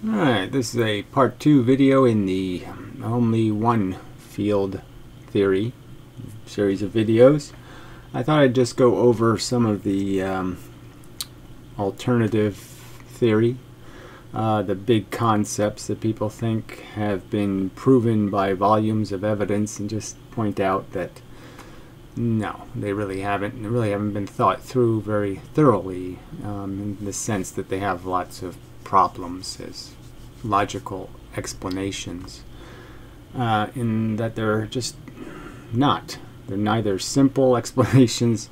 Alright, this is a part 2 video in the only one field theory series of videos. I thought I'd just go over some of the alternative theory, the big concepts that people think have been proven by volumes of evidence, and just point out that no, they really haven't been thought through very thoroughly, in the sense that they have lots of problems as logical explanations, in that they're just not. They're neither simple explanations,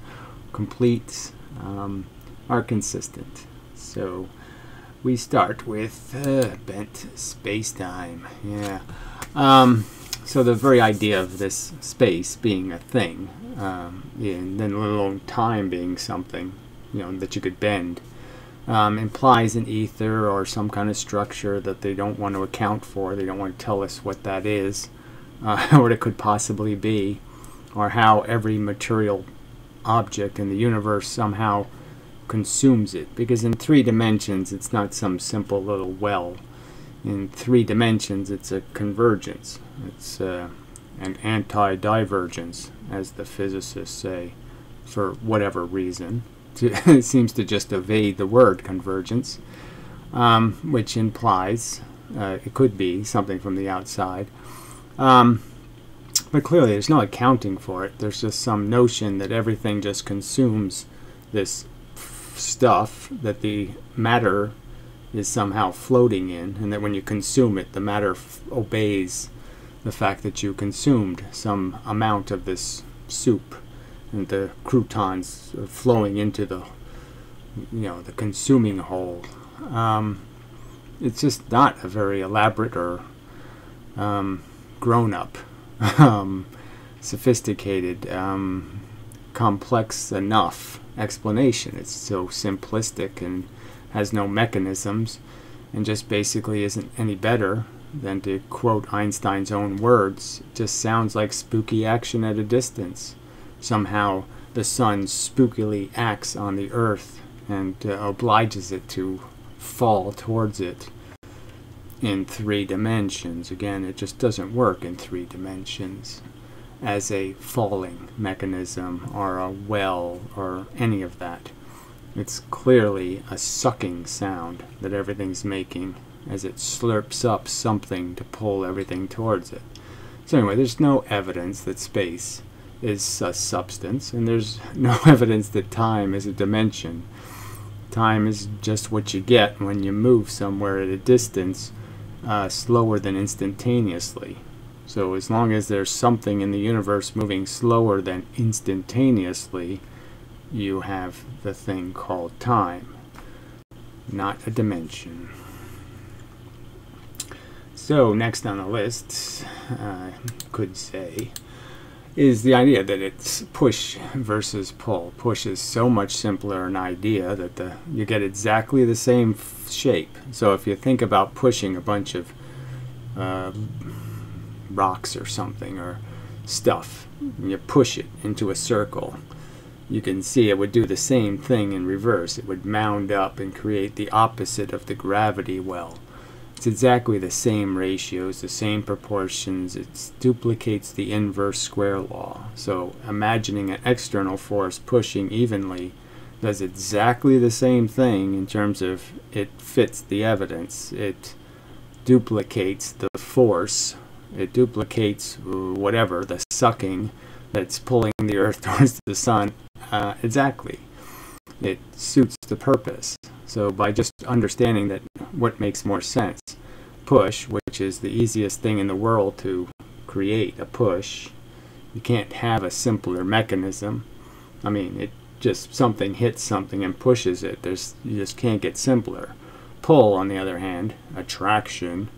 complete, or consistent. So we start with bent space-time. Yeah. So the very idea of this space being a thing, and then let alone time being something, that you could bend, implies an ether or some kind of structure that they don't want to account for. They don't want to tell us what that is, what it could possibly be, or how every material object in the universe somehow consumes it. Because in 3 dimensions, it's not some simple little well. In 3 dimensions, it's a convergence. It's an anti-divergence, as the physicists say, for whatever reason. It seems to just evade the word convergence, which implies it could be something from the outside. But clearly there's no accounting for it. There's just some notion that everything just consumes this stuff that the matter is somehow floating in, and that when you consume it, the matter obeys the fact that you consumed some amount of this soup, and the croutons are flowing into the the consuming hole. It's just not a very elaborate or grown-up, sophisticated, complex enough explanation. It's so simplistic and has no mechanisms, and just basically isn't any better than, to quote Einstein's own words, it just sounds like spooky action at a distance. Somehow the sun spookily acts on the earth and obliges it to fall towards it in 3 dimensions. Again, it just doesn't work in 3 dimensions as a falling mechanism or a well or any of that. It's clearly a sucking sound that everything's making as it slurps up something to pull everything towards it. So anyway, there's no evidence that space is a substance, and there's no evidence that time is a dimension. Time is just what you get when you move somewhere at a distance slower than instantaneously. So as long as there's something in the universe moving slower than instantaneously, you have the thing called time, not a dimension. So next on the list, could say, is the idea that it's push versus pull. Push is so much simpler an idea that you get exactly the same shape. So if you think about pushing a bunch of rocks or something, or stuff, and you push it into a circle, you can see it would do the same thing in reverse. It would mound up and create the opposite of the gravity well. It's exactly the same ratios, the same proportions. It duplicates the inverse square law. So imagining an external force pushing evenly does exactly the same thing in terms of it fits the evidence. It duplicates the force. It duplicates whatever, the sucking that's pulling the earth towards the sun. Exactly. It suits the purpose. So by just understanding that, what makes more sense? Push, which is the easiest thing in the world to create, a push. You can't have a simpler mechanism. I mean, it just, something hits something and pushes it. You just can't get simpler. Pull, on the other hand, attraction,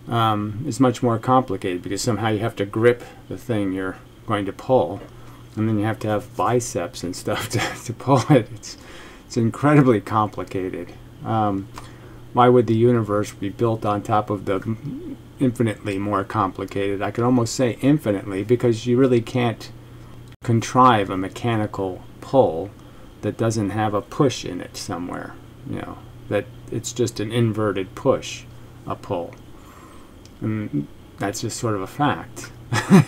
is much more complicated, because somehow you have to grip the thing you're going to pull, and then you have to have biceps and stuff to pull it. It's incredibly complicated. Why would the universe be built on top of the infinitely more complicated? I could almost say infinitely, because you really can't contrive a mechanical pull that doesn't have a push in it somewhere. That it's just an inverted push. a pull. And that's just sort of a fact.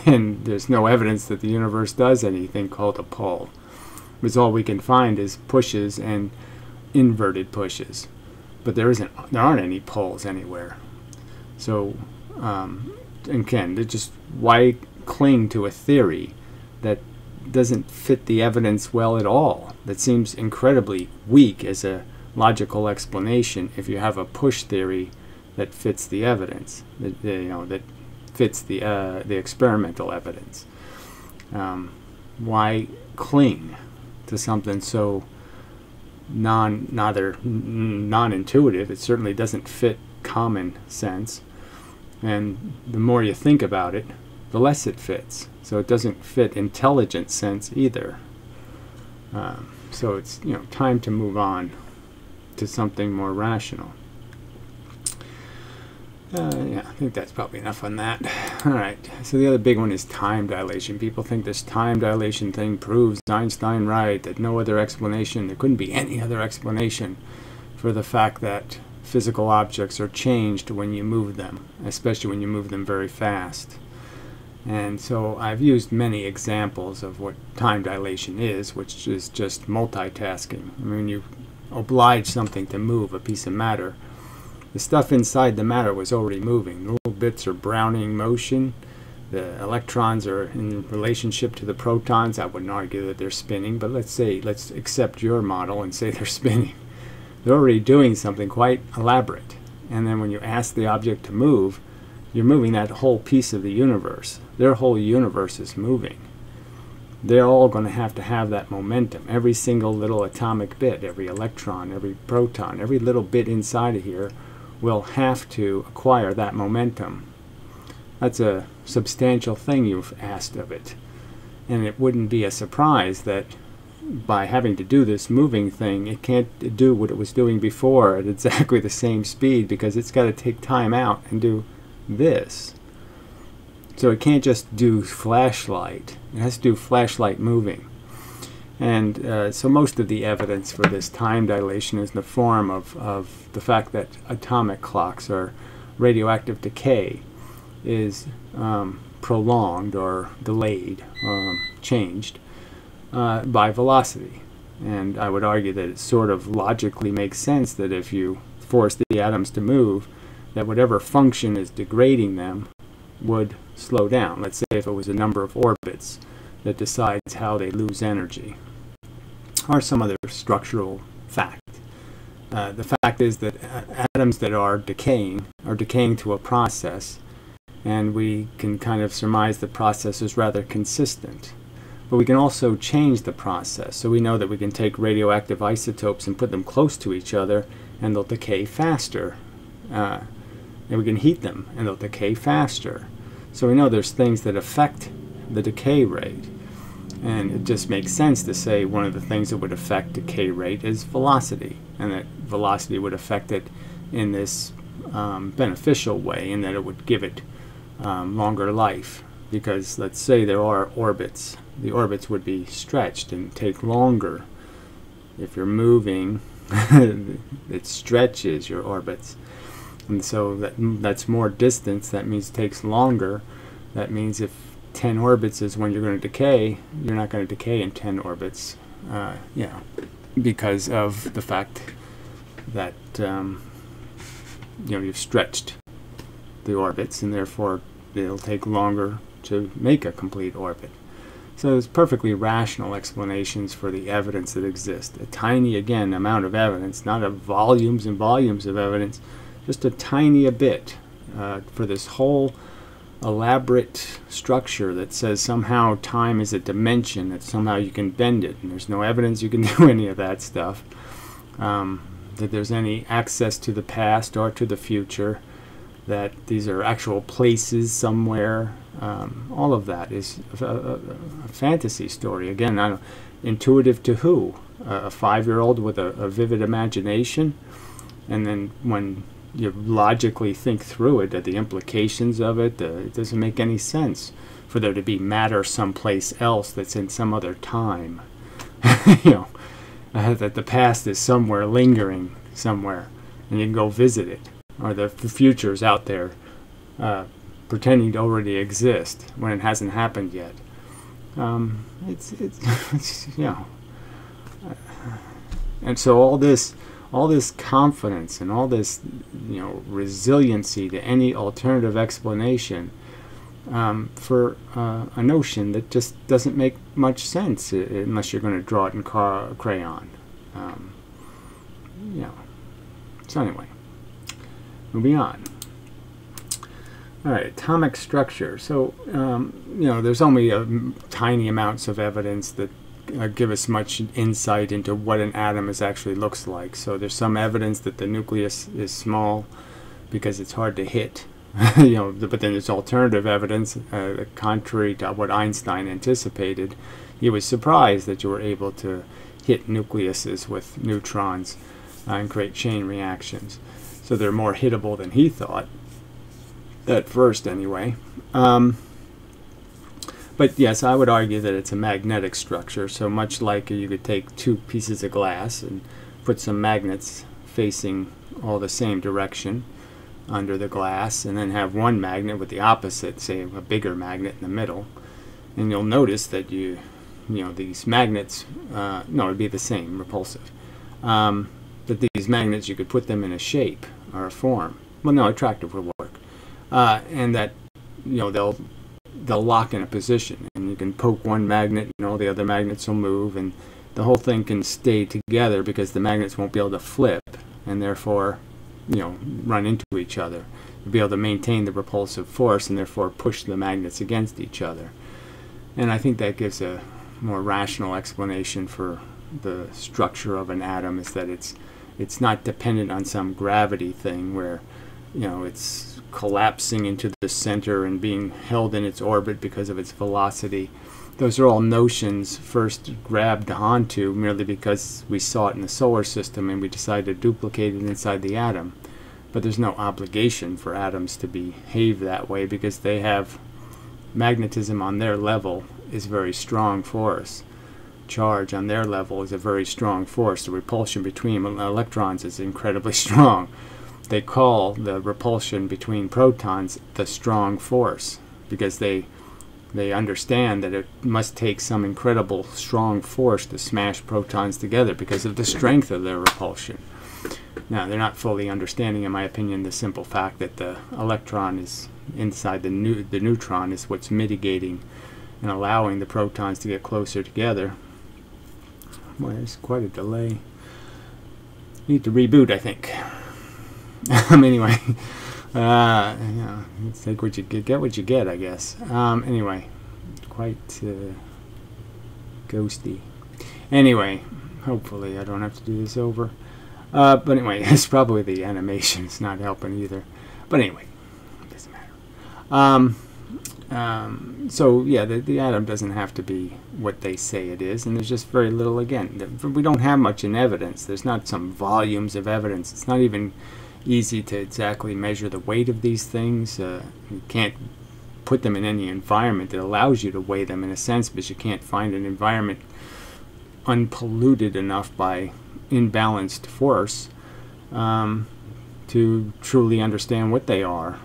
And there's no evidence that the universe does anything called a pull. Because all we can find is pushes and inverted pushes. But there aren't any pulls anywhere. So, and again, why cling to a theory that doesn't fit the evidence well at all? That seems incredibly weak as a logical explanation if you have a push theory that fits the evidence, that fits the experimental evidence. Why cling to something so non-intuitive? It certainly doesn't fit common sense, and the more you think about it, the less it fits. So it doesn't fit intelligent sense either. So it's time to move on to something more rational. Yeah, I think that's probably enough on that. All right, so the other big one is time dilation. People think this time dilation thing proves Einstein right, that no other explanation, there couldn't be any other explanation for the fact that physical objects are changed when you move them, especially when you move them very fast. And so I've used many examples of what time dilation is, which is just multitasking. I mean, you oblige something to move, a piece of matter. The stuff inside the matter was already moving. The little bits are Brownian motion. The electrons are in relationship to the protons. I wouldn't argue that they're spinning, but let's accept your model and say they're spinning. They're already doing something quite elaborate. And then when you ask the object to move, you're moving that whole piece of the universe. Their whole universe is moving. They're all going to have that momentum. Every single little atomic bit, every electron, every proton, every little bit inside of here will have to acquire that momentum. That's a substantial thing you've asked of it. And it wouldn't be a surprise that by having to do this moving thing, it can't do what it was doing before at exactly the same speed, because it's got to take time out and do this. So it can't just do flashlight. It has to do flashlight moving. And so most of the evidence for this time dilation is in the form of the fact that atomic clocks, or radioactive decay, is prolonged or delayed, changed by velocity. And I would argue that it sort of logically makes sense that if you force the atoms to move, that whatever function is degrading them would slow down. Let's say if it was a number of orbits that decides how they lose energy, or some other structural fact. The fact is that atoms that are decaying to a process, and we can kind of surmise the process is rather consistent. But we can also change the process. So we know that we can take radioactive isotopes and put them close to each other, and they'll decay faster. And we can heat them, and they'll decay faster. So we know there's things that affect the decay rate. And it just makes sense to say one of the things that would affect decay rate is velocity, and that velocity would affect it in this beneficial way, in that it would give it longer life. Because let's say there are orbits. The orbits would be stretched and take longer. If you're moving, it stretches your orbits. And so that's more distance. That means it takes longer. That means if 10 orbits is when you're going to decay, you're not going to decay in 10 orbits. Because of the fact that you've stretched the orbits, and therefore it'll take longer to make a complete orbit. So there's perfectly rational explanations for the evidence that exists. A tiny, again, amount of evidence, not of volumes and volumes of evidence, just a tiny bit for this whole elaborate structure that says somehow time is a dimension, that somehow you can bend it, and there's no evidence you can do any of that stuff, that there's any access to the past or to the future, that these are actual places somewhere. All of that is a fantasy story. Again, intuitive to who? A 5-year-old with a vivid imagination? And then when you logically think through it, the implications of it, it doesn't make any sense for there to be matter someplace else that's in some other time. That the past is somewhere lingering somewhere, and you can go visit it. or the futures out there pretending to already exist when it hasn't happened yet. It's you know, and so all this confidence and all this, you know, resiliency to any alternative explanation for a notion that just doesn't make much sense unless you're going to draw it in crayon. You know. So anyway, moving on. All right, atomic structure. So you know, there's only tiny amounts of evidence that give us much insight into what an atom actually looks like. So there's some evidence that the nucleus is small because it's hard to hit. You know, but then there's alternative evidence, contrary to what Einstein anticipated. He was surprised that you were able to hit nucleuses with neutrons and create chain reactions. So they're more hittable than he thought, at first anyway. But yes, I would argue that it's a magnetic structure, so much like you could take two pieces of glass and put some magnets facing all the same direction under the glass, and then have one magnet with the opposite, say a bigger magnet in the middle, and you'll notice that you know, these magnets, no, it'd be the same, repulsive, but these magnets, you could put them in a shape or a form. Well, no, attractive would work, and that, you know, they'll lock in a position, and you can poke one magnet and all the other magnets will move, and the whole thing can stay together because the magnets won't be able to flip, and therefore, you know, run into each other. You'll be able to maintain the repulsive force and therefore push the magnets against each other. And I think that gives a more rational explanation for the structure of an atom, is that it's not dependent on some gravity thing where, you know, it's collapsing into the center and being held in its orbit because of its velocity. Those are all notions first grabbed onto merely because we saw it in the solar system and we decided to duplicate it inside the atom. But there's no obligation for atoms to behave that way because they have magnetism on their level is very strong force. Charge on their level is a very strong force. The repulsion between electrons is incredibly strong. They call the repulsion between protons the strong force because they understand that it must take some incredible strong force to smash protons together because of the strength of their repulsion. Now, they're not fully understanding, in my opinion, the simple fact that the electron is inside the neutron is what's mitigating and allowing the protons to get closer together. Well, there's quite a delay. Need to reboot, I think. Anyway. Yeah, let's take what you get what you get, I guess. Anyway, quite ghosty. Anyway, hopefully I don't have to do this over. But anyway, it's probably the animation. It's not helping either. But anyway, it doesn't matter. So yeah, the atom doesn't have to be what they say it is, and there's just very little. Again, we don't have much in evidence. There's not some volumes of evidence. It's not even easy to exactly measure the weight of these things. You can't put them in any environment that allows you to weigh them in a sense, because you can't find an environment unpolluted enough by imbalanced force to truly understand what they are,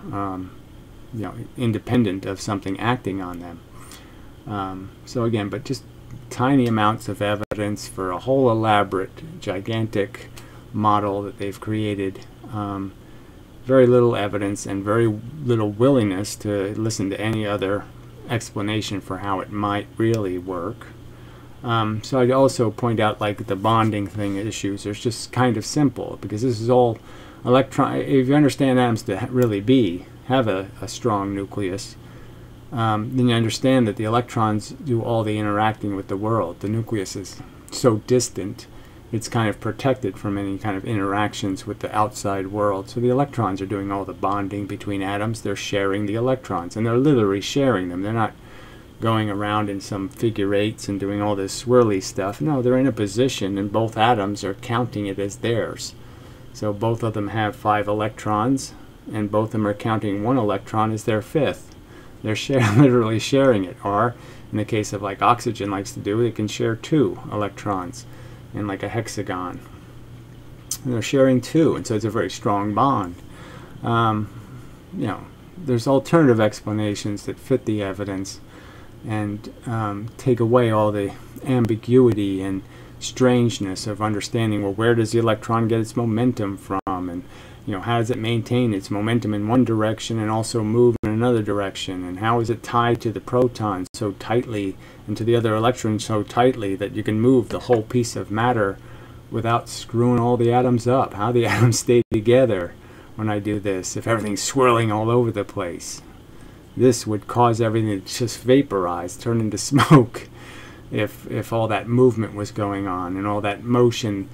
you know, independent of something acting on them. So again, but just tiny amounts of evidence for a whole elaborate, gigantic model that they've created. Very little evidence and very little willingness to listen to any other explanation for how it might really work. So I'd also point out, like, the bonding thing issues are just kind of simple, because this is all electron. If you understand atoms to really have a strong nucleus, then you understand that the electrons do all the interacting with the world. The nucleus is so distant, it's kind of protected from any kind of interactions with the outside world. So the electrons are doing all the bonding between atoms. They're sharing the electrons, and they're literally sharing them. They're not going around in some figure eights and doing all this swirly stuff. No, they're in a position, and both atoms are counting it as theirs. So both of them have 5 electrons, and both of them are counting 1 electron as their 5th. They're literally sharing it. Or, in the case of, like, oxygen likes to do, they can share 2 electrons in like a hexagon. And they're sharing 2, and so it's a very strong bond. You know, there's alternative explanations that fit the evidence and take away all the ambiguity and strangeness of understanding, well, where does the electron get its momentum from, and you know, how does it maintain its momentum in one direction and also move in another direction, and how is it tied to the proton so tightly and to the other electron so tightly that you can move the whole piece of matter without screwing all the atoms up? How the atoms stay together when I do this, if everything's swirling all over the place? This would cause everything to just vaporize, turn into smoke, if all that movement was going on and all that motion,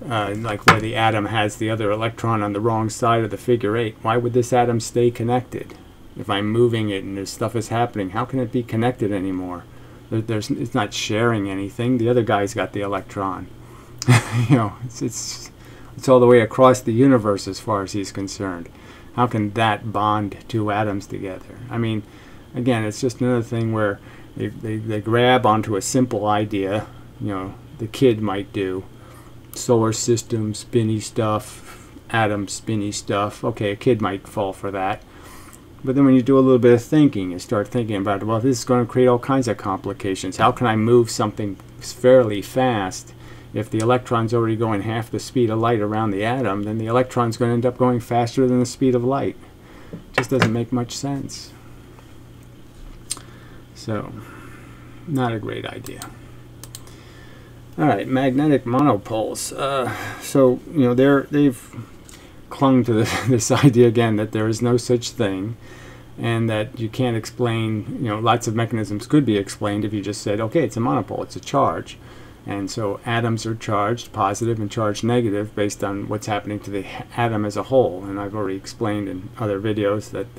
like where the atom has the other electron on the wrong side of the figure 8. Why would this atom stay connected? If I'm moving it and this stuff is happening, how can it be connected anymore? It's not sharing anything. The other guy's got the electron. You know, it's all the way across the universe as far as he's concerned. How can that bond two atoms together? I mean, again, it's just another thing where they grab onto a simple idea, you know, the kid might do. Solar system, spinny stuff, atom, spinny stuff. Okay, a kid might fall for that. But then when you do a little bit of thinking, you start thinking about, well, this is going to create all kinds of complications. How can I move something fairly fast? If the electron's already going half the speed of light around the atom, then the electron's going to end up going faster than the speed of light. It just doesn't make much sense. So, not a great idea. All right, magnetic monopoles. So, you know, they've clung to this idea again that there is no such thing, and that you can't explain, you know, lots of mechanisms could be explained if you just said, okay, it's a monopole, it's a charge. And so atoms are charged positive and charged negative based on what's happening to the atom as a whole. And I've already explained in other videos that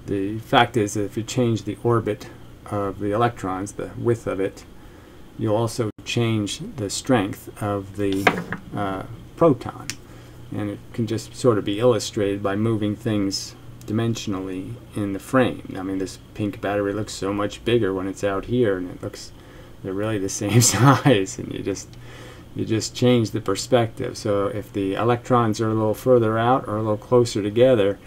the fact is that if you change the orbit of the electrons, the width of it, you'll also change the strength of the proton. And it can just sort of be illustrated by moving things dimensionally in the frame. I mean, this pink battery looks so much bigger when it's out here, and they're really the same size, and you just change the perspective. So if the electrons are a little further out or a little closer together,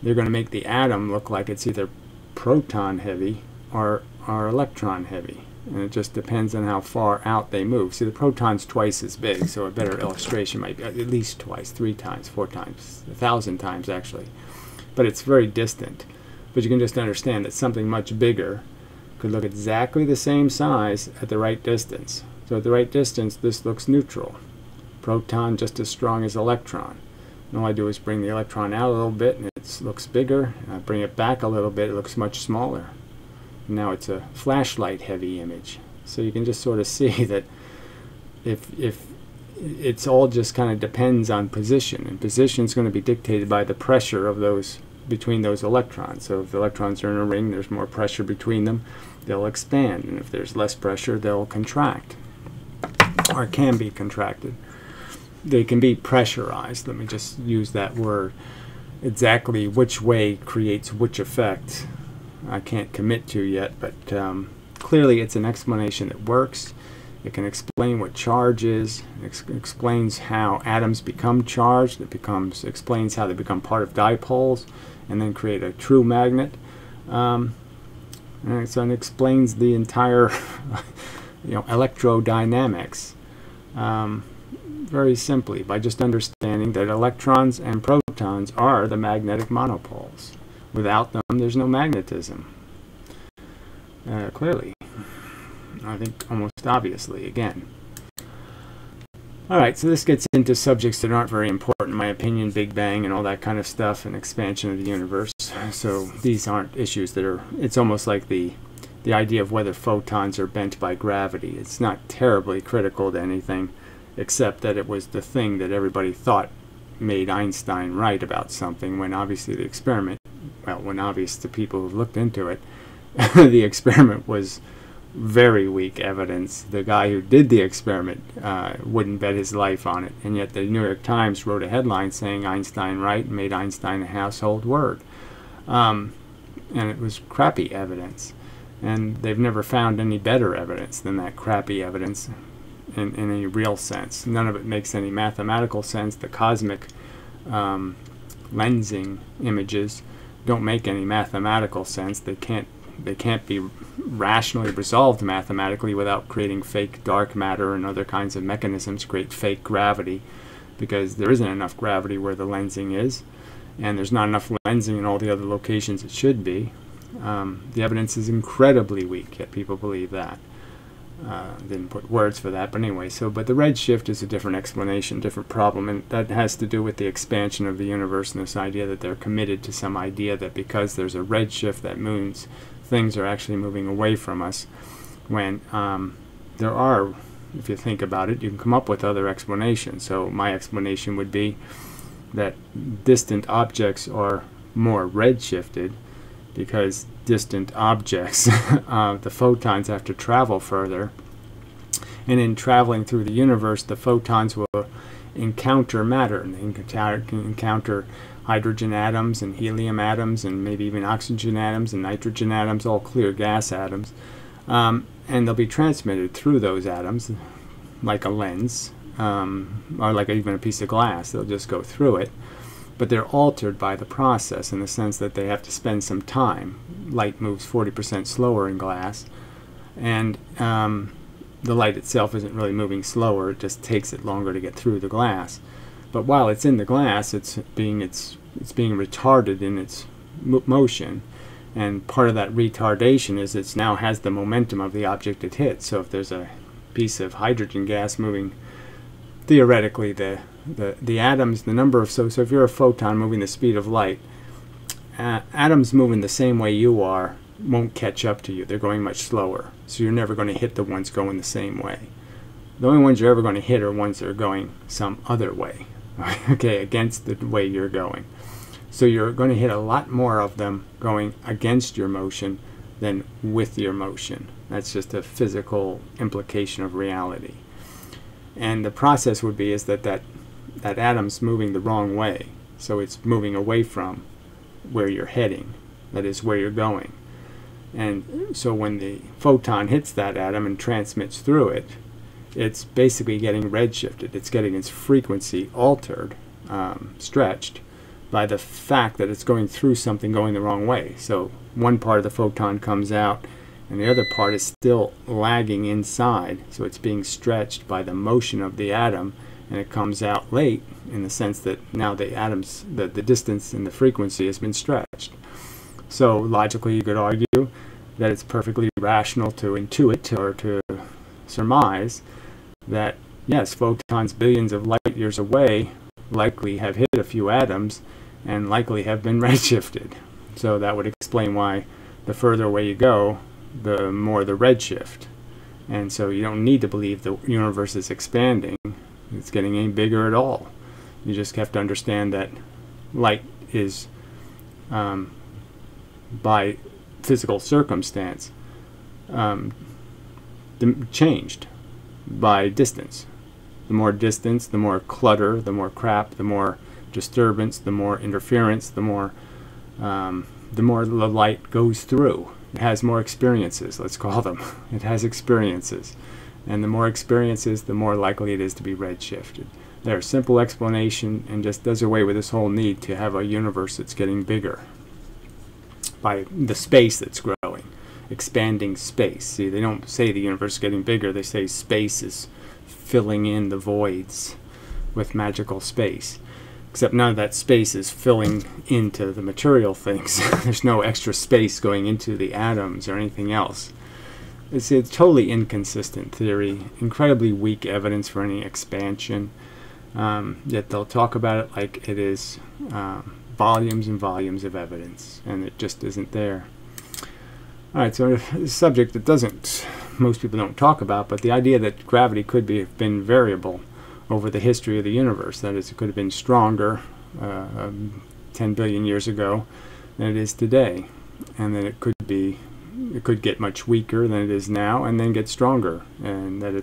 they're going to make the atom look like it's either proton heavy or electron heavy. And it just depends on how far out they move. See, the proton's twice as big, so a better illustration might be at least twice, 3 times, 4 times, 1,000 times actually. But it's very distant. But you can just understand that something much bigger could look exactly the same size at the right distance. So at the right distance, this looks neutral. Proton just as strong as electron. And all I do is bring the electron out a little bit, and it looks bigger. And I bring it back a little bit, it looks much smaller. And now it's a flashlight heavy image. So you can just sort of see that if it's all just kind of depends on position, and position is going to be dictated by the pressure of those between those electrons. So if the electrons are in a ring, there's more pressure between them, they'll expand, and if there's less pressure, they'll contract, or can be contracted. They can be pressurized. Let me just use that word. Exactly which way creates which effect, I can't commit to yet, but clearly it's an explanation that works. It can explain what charge is. It explains how atoms become charged. It explains how they become part of dipoles and then create a true magnet. And so it explains the entire electrodynamics very simply by just understanding that electrons and protons are the magnetic monopoles. Without them, there's no magnetism. Clearly. I think almost obviously, again. Alright, so this gets into subjects that aren't very important, in my opinion, Big Bang and all that kind of stuff, and expansion of the universe. So these aren't issues that are, it's almost like the idea of whether photons are bent by gravity. It's not terribly critical to anything, except that it was the thing that everybody thought made Einstein right about something, when obviously the experiment, well, when obvious to people who looked into it, the experiment was very weak evidence. The guy who did the experiment wouldn't bet his life on it, and yet the New York Times wrote a headline saying Einstein right and made Einstein a household word. And it was crappy evidence, and they've never found any better evidence than that crappy evidence in any real sense. None of it makes any mathematical sense. The cosmic lensing images don't make any mathematical sense. They can't be rationally resolved mathematically without creating fake dark matter and other kinds of mechanisms, create fake gravity, because there isn't enough gravity where the lensing is, and there's not enough lensing in all the other locations it should be. The evidence is incredibly weak, yet people believe that. Didn't put words for that, but anyway, but the redshift is a different explanation, different problem, and that has to do with the expansion of the universe and this idea that they're committed to some idea that because there's a redshift, that means things are actually moving away from us, when there are, if you think about it, you can come up with other explanations. So my explanation would be that distant objects are more redshifted because distant objects, the photons have to travel further, and in traveling through the universe, the photons will encounter matter, and they can encounter hydrogen atoms and helium atoms and maybe even oxygen atoms and nitrogen atoms, all clear gas atoms, and they'll be transmitted through those atoms like a lens, or like even a piece of glass. They'll just go through it, but they're altered by the process in the sense that they have to spend some time. Light moves 40% slower in glass, and the light itself isn't really moving slower, it just takes it longer to get through the glass. But while it's in the glass, it's being retarded in its motion, and part of that retardation is it now has the momentum of the object it hits. So if there's a piece of hydrogen gas moving, theoretically the atoms, the number of, so if you're a photon moving the speed of light, atoms moving the same way you are won't catch up to you. They're going much slower, so you're never going to hit the ones going the same way. The only ones you're ever going to hit are ones that are going some other way, okay, against the way you're going. So you're going to hit a lot more of them going against your motion than with your motion. That's just a physical implication of reality. And the process would be is that atom's moving the wrong way, so it's moving away from where you're heading, that is where you're going. And so when the photon hits that atom and transmits through it, it's basically getting redshifted. It's getting its frequency altered, stretched, by the fact that it's going through something going the wrong way. So one part of the photon comes out, and the other part is still lagging inside, so it's being stretched by the motion of the atom, and it comes out late in the sense that now the atoms, the distance and the frequency has been stretched. So logically you could argue that it's perfectly rational to intuit or to surmise that yes, photons billions of light years away likely have hit a few atoms and likely have been redshifted. So that would explain why the further away you go, the more the redshift. And so you don't need to believe the universe is expanding. It's getting any bigger at all. You just have to understand that light is, by physical circumstance, changed by distance. The more distance, the more clutter, the more crap, the more disturbance, the more interference, the more the light goes through. It has more experiences, let's call them. It has experiences. And the more experiences, the more likely it is to be redshifted. There's a simple explanation, and just does away with this whole need to have a universe that's getting bigger by the space that's growing, expanding space. See, they don't say the universe is getting bigger, they say space is filling in the voids with magical space. Except none of that space is filling into the material things. There's no extra space going into the atoms or anything else. It's a totally inconsistent theory, incredibly weak evidence for any expansion, yet they'll talk about it like it is volumes and volumes of evidence, and it just isn't there. Alright, so a subject that most people don't talk about, but the idea that gravity could have been variable over the history of the universe. That is, it could have been stronger 10 billion years ago than it is today, and then it could get much weaker than it is now, and then get stronger, and that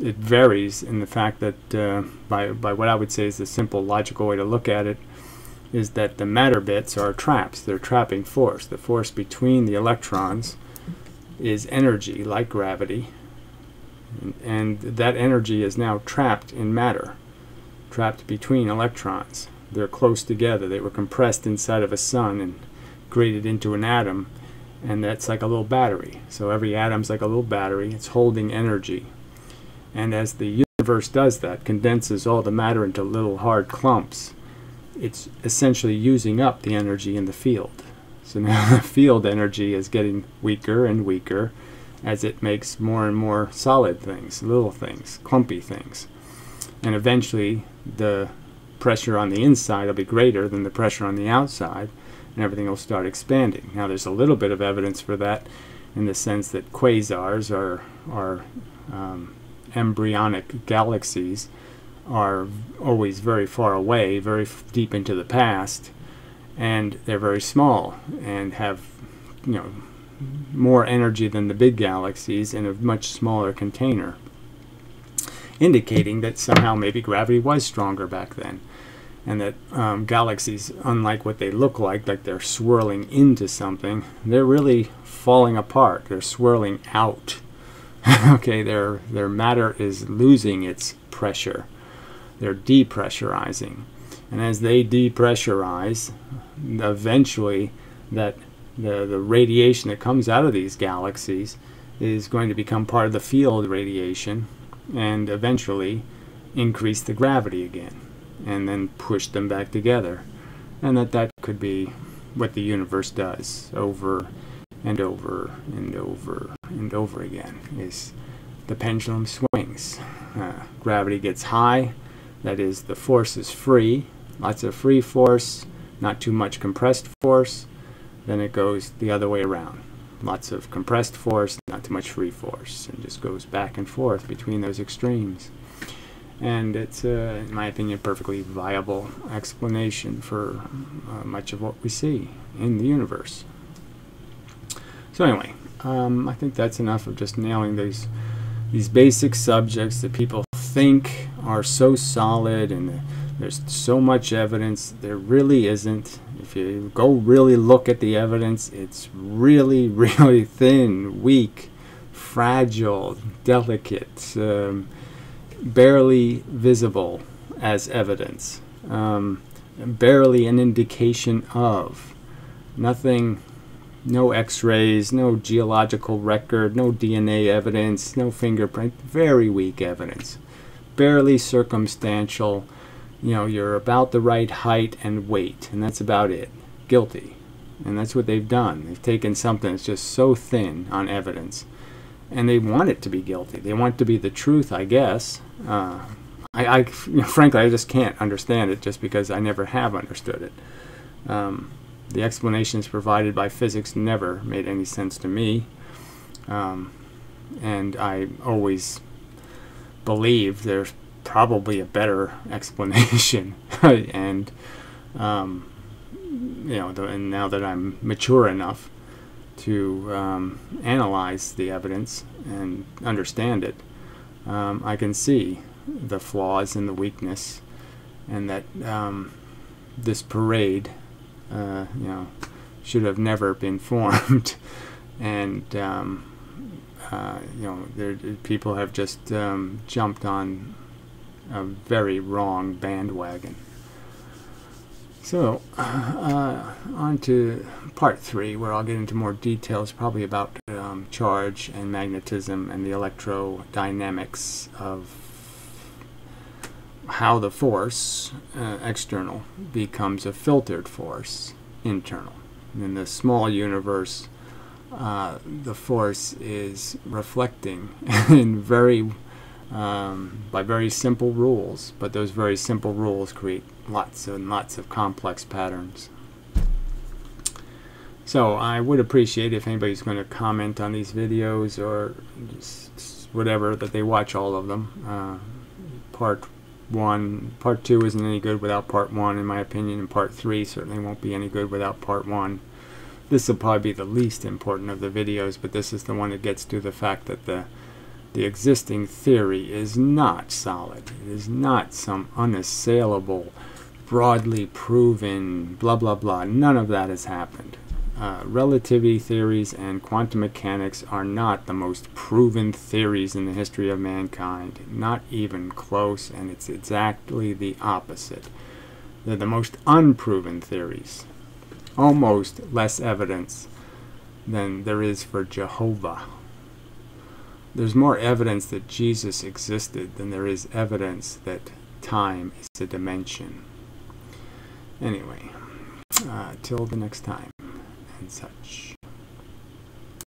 it varies in the fact that by what I would say is the simple logical way to look at it is that the matter bits are traps. They're trapping force. The force between the electrons is energy, like gravity. And that energy is now trapped in matter, trapped between electrons. they're close together. They were compressed inside of a sun and created into an atom, and that's like a little battery. So every atom's like a little battery. It's holding energy. And as the universe does that, condenses all the matter into little hard clumps, it's essentially using up the energy in the field. So now the field energy is getting weaker and weaker as it makes more and more solid things, little things, clumpy things. And eventually the pressure on the inside will be greater than the pressure on the outside, and everything will start expanding. Now there's a little bit of evidence for that in the sense that quasars are embryonic galaxies, are always very far away, very deep into the past, and they're very small and have, you know, more energy than the big galaxies in a much smaller container, indicating that somehow maybe gravity was stronger back then, and that galaxies, unlike what they look like they're swirling into something, they're really falling apart. They're swirling out. Okay, their matter is losing its pressure. They're depressurizing, and as they depressurize, eventually that the radiation that comes out of these galaxies is going to become part of the field radiation, and eventually increase the gravity again, and then push them back together. And that could be what the universe does over and over and over and over again. Is the pendulum swings. Gravity gets high, that is, the force is free, lots of free force, not too much compressed force. Then it goes the other way around. Lots of compressed force, not too much free force, and just goes back and forth between those extremes. And it's, in my opinion, a perfectly viable explanation for much of what we see in the universe. So anyway, I think that's enough of just nailing these basic subjects that people think are so solid, and there's so much evidence. There really isn't. If you go really look at the evidence, it's really, really thin, weak, fragile, delicate, barely visible as evidence, barely an indication of. Nothing, no x-rays, no geological record, no DNA evidence, no fingerprint, very weak evidence, barely circumstantial. You know, you're about the right height and weight, and that's about it. Guilty. And that's what they've done. They've taken something that's just so thin on evidence, and they want it to be guilty. They want it to be the truth, I guess. Frankly, I just can't understand it, just because I never have understood it. The explanations provided by physics never made any sense to me, and I always believe there's probably a better explanation. And you know, and now that I'm mature enough to analyze the evidence and understand it, I can see the flaws and the weakness, and that this parade, you know, should have never been formed. And you know, people have just jumped on a very wrong bandwagon. So on to part 3, where I'll get into more details, probably about charge and magnetism and the electrodynamics of how the force, external, becomes a filtered force, internal. In the small universe, the force is reflecting in by very simple rules, but those very simple rules create lots and lots of complex patterns. So I would appreciate if anybody's going to comment on these videos, or just whatever, that they watch all of them. Part 2 isn't any good without part 1, in my opinion, and part 3 certainly won't be any good without part 1. This will probably be the least important of the videos, but this is the one that gets to the fact that the existing theory is not solid. It is not some unassailable, broadly proven, blah, blah, blah. None of that has happened. Relativity theories and quantum mechanics are not the most proven theories in the history of mankind. Not even close, and it's exactly the opposite. They're the most unproven theories. Almost less evidence than there is for Jehovah. There's more evidence that Jesus existed than there is evidence that time is a dimension. Anyway, till the next time and such.